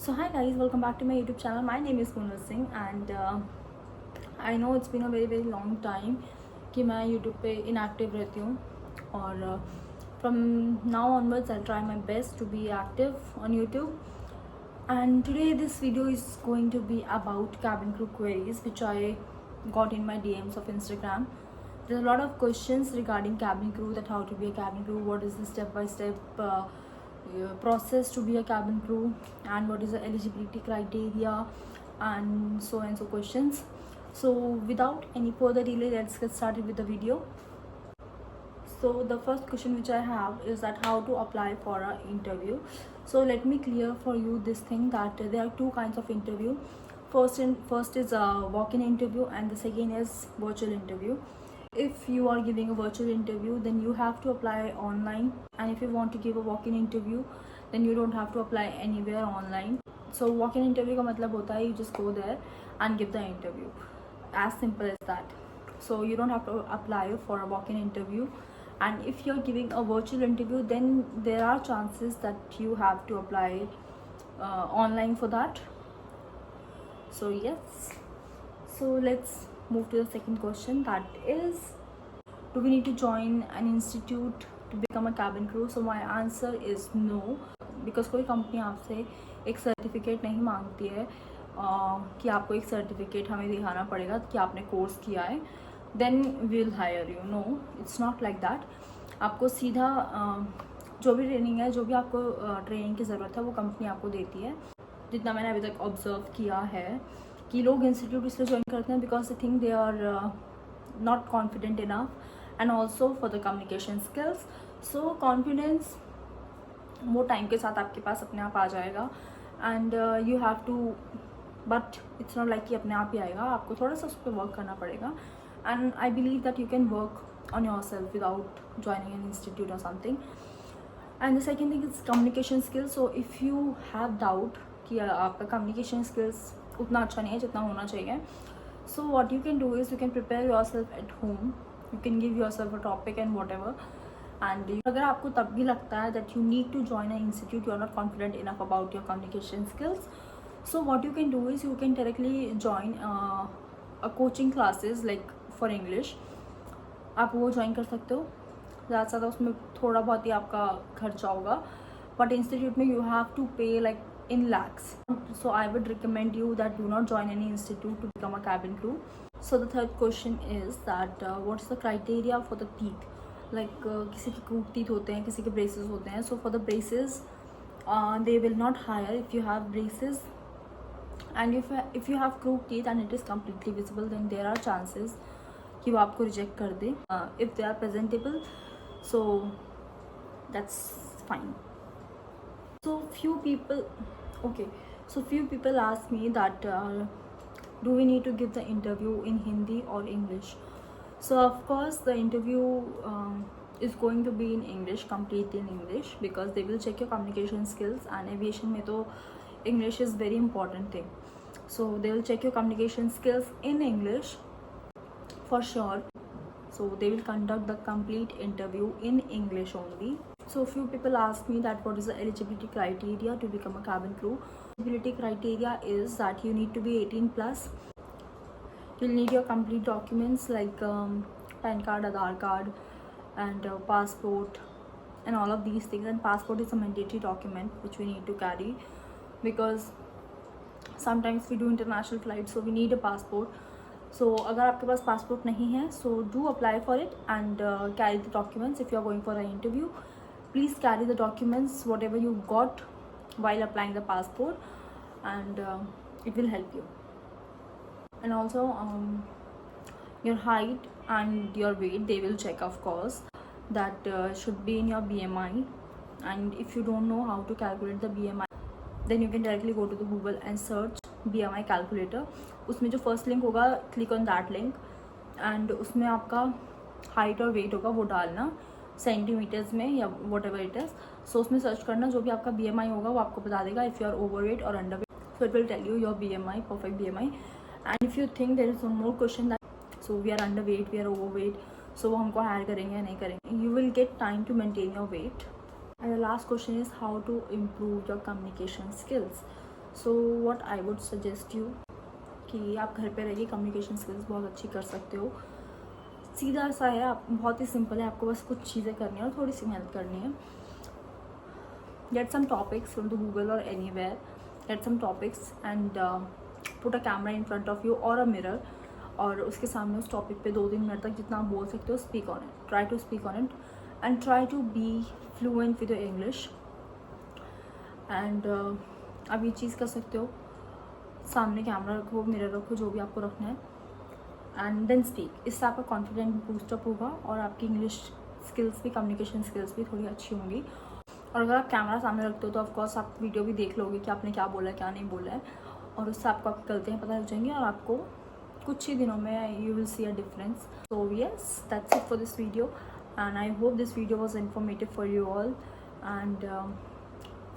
So hi guys, welcome back to my YouTube channel. My name is Kunal Singh and I know it's been a very long time कि मैं YouTube पे inactive रहती हूँ और from now onwards I'll try my best to be active on YouTube. And today this video is going to be about cabin crew queries which I got in my DMs of Instagram. There's a lot of questions regarding cabin crew, that how to be a cabin crew, what is the step-by-step process to be a cabin crew, and what is the eligibility criteria, and so questions. So without any further delay, let's get started with the video. So the first question which I have is that how to apply for an interview. So let me clear for you this thing that there are two kinds of interview. First is a walk-in interview and the second is virtual interview. If you are giving a virtual interview, then you have to apply online, and if you want to give a walk-in interview, then you don't have to apply anywhere online. So walk-in interview का मतलब होता है you just go there and give the interview, as simple as that. So you don't have to apply for a walk-in interview. And if you're giving a virtual interview, then there are chances that you have to apply online for that. So yes, so let's move to the second question, that is, do we need to join an institute to become a cabin crew? So my answer is no, because कोई company आपसे एक certificate नहीं मांगती है कि आपको एक certificate हमें दिखाना पड़ेगा कि आपने कोर्स किया है, then will hire you. No, it's not like that. आपको सीधा जो भी ट्रेनिंग है, जो भी आपको ट्रेनिंग की ज़रूरत है, वो कंपनी आपको देती है. जितना मैंने अभी तक ऑब्जर्व किया है कि लोग इंस्टीट्यूट इसलिए ज्वाइन करते हैं because they think they are not confident enough and also for the communication skills. So confidence वो टाइम के साथ आपके पास अपने आप आ जाएगा and you have to, but it's not like कि अपने आप ही आएगा, आपको थोड़ा सा उस पर वर्क करना पड़ेगा. And I believe that you can work on yourself without joining an institute or something. And the second thing is communication skills. So if you have doubt कि आपका कम्युनिकेशन स्किल्स उतना अच्छा नहीं है जितना होना चाहिए, so what you can do is you can prepare yourself at home. You can give yourself a topic and whatever. And अगर आपको तब भी लगता है that you need to join a institute, you are not confident enough about your communication skills, so what you can do is you can directly join a coaching classes like for English. आप वो join कर सकते हो. ज़्यादा से ज़्यादा उसमें थोड़ा बहुत ही आपका खर्चा होगा, बट इंस्टीट्यूट में यू हैव टू पे like in lakhs. So I would recommend you that do not join any institute to become a cabin crew. So the third question is that what's the criteria for the teeth? Like किसी के crooked teeth होते हैं, किसी के braces होते हैं. So for the braces, they will not hire if you have braces, and if you have crooked teeth and it is completely visible, then there are chances कि वो आपको reject कर दे. If they are presentable, so that's fine. So few people ask me that do we need to give the interview in Hindi or English? So of course the interview is going to be in English, completely in English, because they will check your communication skills, and aviation में तो English is very important thing. So they will check your communication skills in English for sure. So they will conduct the complete interview in English only. So few people ask me that what is the eligibility criteria to become a cabin crew. Eligibility criteria is that you need to be 18 plus. You'll need your complete documents like PAN card, Aadhaar card, and passport, and all of these things. And passport is a mandatory document which we need to carry, because sometimes we do international flights, so we need a passport. So अगर आपके पास passport नहीं है, so do apply for it and carry the documents. If you are going for an interview, please carry the documents whatever you got while applying the passport, and it will help you. And also your height and your weight they will check, of course. That should be in your BMI, and if you don't know how to calculate the BMI, then you can directly go to the Google and search BMI calculator. उसमें जो first link होगा, click on that link, and उसमें आपका height और wait होगा, वो डालना centimetres में या वॉट एवर इट इज़. सो उसमें सर्च करना, जो भी आपका BMI होगा वो आपको बता देगा if you are overweight or underweight. So it will tell you your BMI, perfect BMI. And if you think there is one more question that so we are underweight, we are overweight, so वो हमको hire करेंगे या नहीं करेंगे, you will get time to maintain your weight. And the last question is how to improve your communication skills. So what I would suggest you कि आप घर पे रह के कम्युनिकेशन स्किल्स बहुत अच्छी कर सकते हो। सीधा सा है, आप बहुत ही सिंपल है, आपको बस कुछ चीज़ें करनी है और थोड़ी सी मेहनत करनी है। Get some topics from the Google or anywhere, get some topics and put a camera in front of you or a mirror, और उसके सामने उस टॉपिक पे 2-3 मिनट तक जितना आप बोल सकते हो speak on it, try to speak on it and try to be fluent with your English. एंड आप ये चीज़ कर सकते हो, सामने कैमरा रखो, मिरर रखो, जो भी आपको रखना है, एंड देन स्पीक। इससे आपका कॉन्फिडेंट बूस्टअप होगा और आपकी इंग्लिश स्किल्स भी, कम्युनिकेशन स्किल्स भी थोड़ी अच्छी होंगी। और अगर आप कैमरा सामने रखते हो तो ऑफकोर्स आप वीडियो भी देख लोगे कि आपने क्या बोला है, क्या नहीं बोला है, और उससे आपको आपकी गलतियाँ पता चल जाएंगी और आपको कुछ ही दिनों में you will see a difference. So yes, that's it for this video and I hope this video was informative for you all. And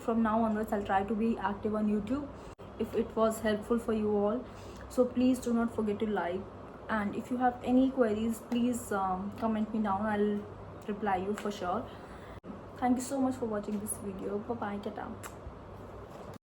from now onwards I'll try to be active on YouTube if it was helpful for you all. So please do not forget to like, and if you have any queries please comment me down, I'll reply you for sure. Thank you so much for watching this video. Bye bye, tata.